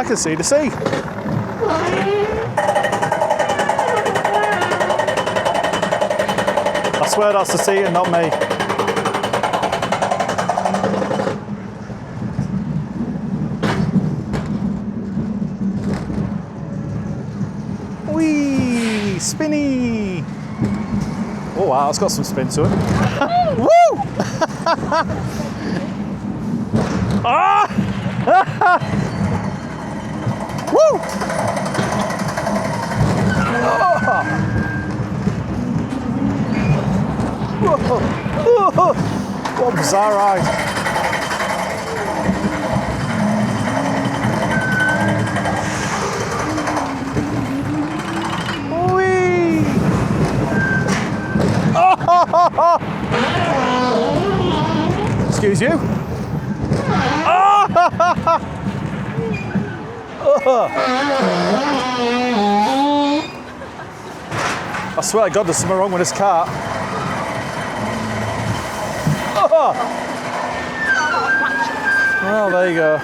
can see the sea. I swear that's the sea and not me. Whee! Spinny! Oh wow, it's got some spin to it. Woo! Ah! Woo! Oh. What a bizarre ride. Whee! Oh. Excuse you. I swear to God, there's something wrong with this car. Well, there you go.